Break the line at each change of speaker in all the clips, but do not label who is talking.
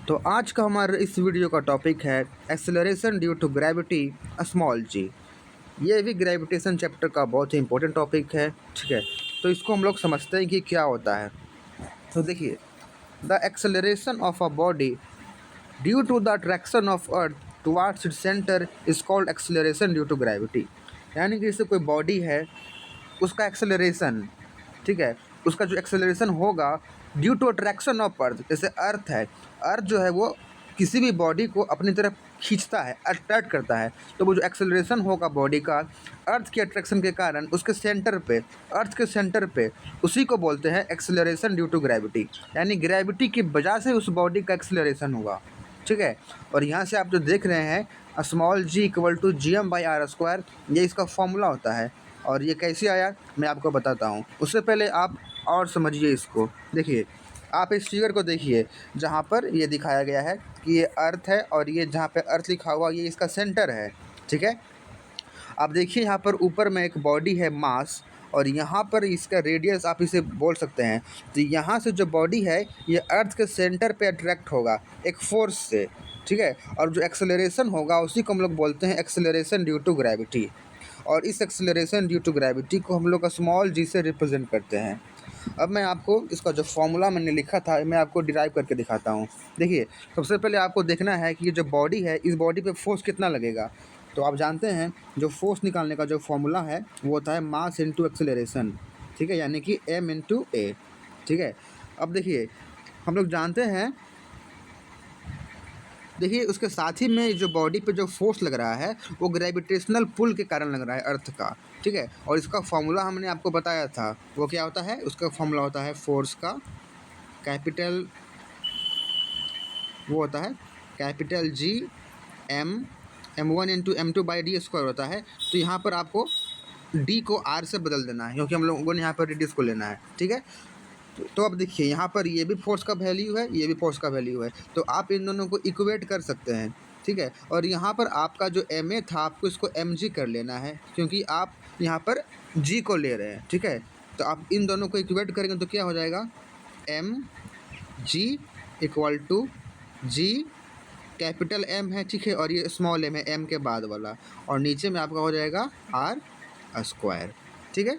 तो आज का हमारा इस वीडियो का टॉपिक है acceleration due to gravity small g. ये भी ग्रेविटेशन चैप्टर का बहुत ही इंपॉर्टेंट टॉपिक है। ठीक है, तो इसको हम लोग समझते हैं कि क्या होता है। तो देखिए, the acceleration of a body due to the attraction of earth towards its centre is called acceleration due to gravity. यानी कि जैसे कोई बॉडी है, उसका एक्सेलरेशन, ठीक है, उसका जो एक्सेलरेशन होगा due to attraction of earth. जैसे अर्थ है, अर्थ जो है वो किसी भी बॉडी को अपनी तरफ खींचता है, अट्रैक्ट करता है। तो वो जो एक्सेलरेशन होगा बॉडी का अर्थ के अट्रैक्शन के कारण उसके सेंटर पे, अर्थ के सेंटर पे, उसी को बोलते हैं एक्सेलरेशन ड्यू टू ग्रेविटी। यानी ग्रेविटी की वजह से उस बॉडी का एक्सेलरेशन होगा। ठीक है, और यहाँ से आप जो देख रहे हैं small g equal to G M by r square, ये इसका फॉर्मूला होता है। और ये कैसे आया मैं आपको बताता हूँ। उससे पहले आप और समझिए इसको। देखिए, आप इस फिगर को देखिए जहाँ पर ये दिखाया गया है कि ये अर्थ है और ये जहाँ पे अर्थ लिखा हुआ ये इसका सेंटर है। ठीक है, आप देखिए यहाँ पर ऊपर में एक बॉडी है मास, और यहाँ पर इसका रेडियस आप इसे बोल सकते हैं। तो यहाँ से जो बॉडी है ये अर्थ के सेंटर पे अट्रैक्ट होगा एक फोर्स से। ठीक है, और जो एक्सेलरेशन होगा उसी को हम लोग बोलते हैं एक्सेलरेशन ड्यू टू ग्रेविटी। और इस एक्सेलरेशन ड्यू टू ग्रेविटी को हम लोग स्मॉल जी से रिप्रेजेंट करते हैं। अब मैं आपको इसका जो फॉर्मूला मैंने लिखा था मैं आपको डिराइव करके दिखाता हूँ। देखिए, सबसे पहले आपको देखना है कि ये जो बॉडी है इस बॉडी पे फोर्स कितना लगेगा। तो आप जानते हैं जो फोर्स निकालने का जो फॉर्मूला है वो होता है मास इंटू एक्सेलरेशन। ठीक है, यानी कि m इंटू ए। ठीक है, अब देखिए हम लोग जानते हैं, देखिए उसके साथ ही में जो बॉडी पे जो फोर्स लग रहा है वो ग्रेविटेशनल पुल के कारण लग रहा है अर्थ का। ठीक है, और इसका फॉर्मूला हमने आपको बताया था, वो क्या होता है, उसका फॉर्मूला होता है फोर्स का कैपिटल, वो होता है capital G M1 into M2 by D square होता है। तो यहाँ पर आपको डी को आर से बदल देना है क्योंकि हम लोगों ने यहाँ पर रेडियस को लेना है। ठीक है, तो अब देखिए यहाँ पर ये भी फोर्स का वैल्यू है, ये भी फोर्स का वैल्यू है, तो आप इन दोनों को इक्वेट कर सकते हैं। ठीक है, और यहाँ पर आपका जो एम ए था आपको इसको एम जी कर लेना है क्योंकि आप यहाँ पर जी को ले रहे हैं। ठीक है, तो आप इन दोनों को इक्वेट करेंगे तो क्या हो जाएगा, m g equal to G capital M है, ठीक है, और ये स्मॉल एम है एम के बाद वाला, और नीचे में आपका हो जाएगा आर स्क्वायर। ठीक है,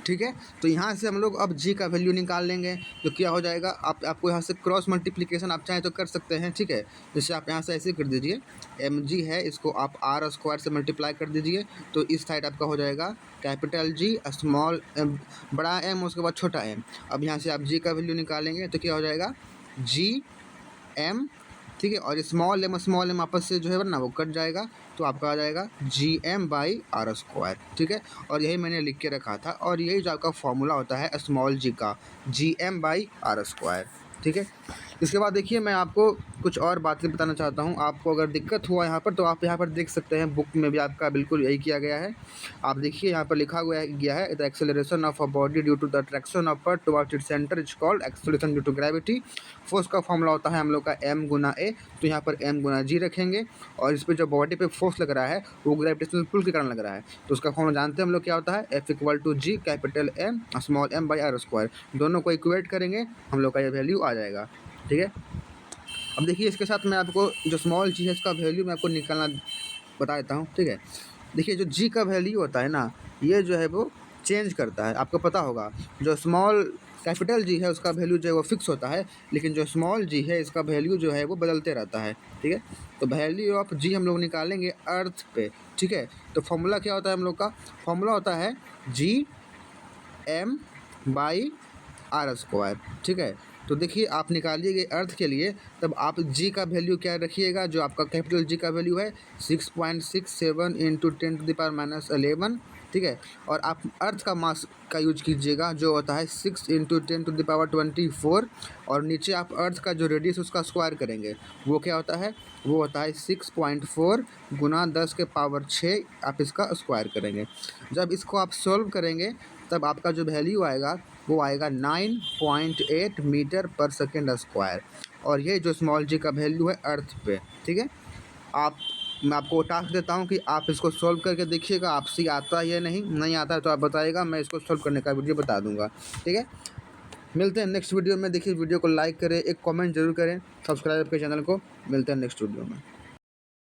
ठीक है, तो यहाँ से हम लोग अब जी का वैल्यू निकाल लेंगे। तो क्या हो जाएगा, आपको यहाँ से क्रॉस मल्टीप्लिकेशन आप चाहें तो कर सकते हैं। ठीक है, जैसे आप यहाँ से ऐसे कर दीजिए, एम जी है इसको आप आर स्क्वायर से मल्टीप्लाई कर दीजिए, तो इस साइड आपका हो जाएगा कैपिटल जी स्मॉल बड़ा एम उसके बाद छोटा एम। अब यहाँ से आप जी का वैल्यू निकालेंगे तो क्या हो जाएगा, जी एम, ठीक है, और स्मॉल एम आपस से जो है ना वो कट जाएगा, तो आपका आ जाएगा G M by r square. ठीक है, और यही मैंने लिख के रखा था, और यही जो आपका फॉर्मूला होता है स्मॉल जी का, G M by r square. ठीक है, इसके बाद देखिए मैं आपको कुछ और बातें बताना चाहता हूँ। आपको अगर दिक्कत हुआ यहाँ पर तो आप यहाँ पर देख सकते हैं, बुक में भी आपका बिल्कुल यही किया गया है। आप देखिए यहाँ पर लिखा हुआ गया है, the acceleration of a body due to the attraction of earth towards its centre is called acceleration due to gravity. Force का फॉर्मूला होता है हम लोग का m गुना ए, तो यहाँ पर m गुना जी रखेंगे, और इस पर जो बॉडी पे फोर्स लग रहा है वो ग्रेविटेशनल पुल के कारण लग रहा है, तो उसका फॉर्मूला जानते हैं हम लोग क्या होता है, F equal to G capital M small m by r square. दोनों को इक्वेट करेंगे हम लोग का ये वैल्यू आ जाएगा। ठीक है, अब देखिए इसके साथ मैं आपको जो स्मॉल जी है इसका वैल्यू मैं आपको निकालना बता देता हूँ। ठीक है, देखिए जो जी का वैल्यू होता है ना, ये जो है वो चेंज करता है, आपको पता होगा। जो स्मॉल कैपिटल जी है उसका वैल्यू जो है वो फिक्स होता है, लेकिन जो स्मॉल जी है इसका वैल्यू जो है वो बदलते रहता है। ठीक है, तो वैल्यू ऑफ जी हम लोग निकालेंगे अर्थ पे। ठीक है, तो फॉर्मूला क्या होता है हम लोग का, फॉर्मूला होता है G M by r square. ठीक है, तो देखिए आप निकालिएगा अर्थ के लिए, तब आप जी का वैल्यू क्या रखिएगा, जो आपका कैपिटल जी का वैल्यू है 6.67 इंटू 10⁻⁻11। ठीक है, और आप अर्थ का मास का यूज कीजिएगा जो होता है 6 इंटू 10⁻24, और नीचे आप अर्थ का जो रेडियस उसका स्क्वायर करेंगे वो क्या होता है, वो होता है 6.4 गुना 10 के पावर 6, आप इसका स्क्वायर करेंगे। जब इसको आप सॉल्व करेंगे तब आपका जो वैल्यू आएगा वो आएगा 9.8 मीटर पर सेकेंड स्क्वायर, और ये जो स्मॉल जी का वैल्यू है अर्थ पे। ठीक है, मैं आपको टास्क देता हूँ कि आप इसको सॉल्व करके देखिएगा, आपसे आता है या नहीं आता है तो आप बताइएगा, मैं इसको सॉल्व करने का वीडियो बता दूंगा। ठीक है, मिलते हैं नेक्स्ट वीडियो में। देखिए वीडियो को लाइक करें, एक कमेंट जरूर करें, सब्सक्राइब करें चैनल को। मिलते हैं नेक्स्ट वीडियो में।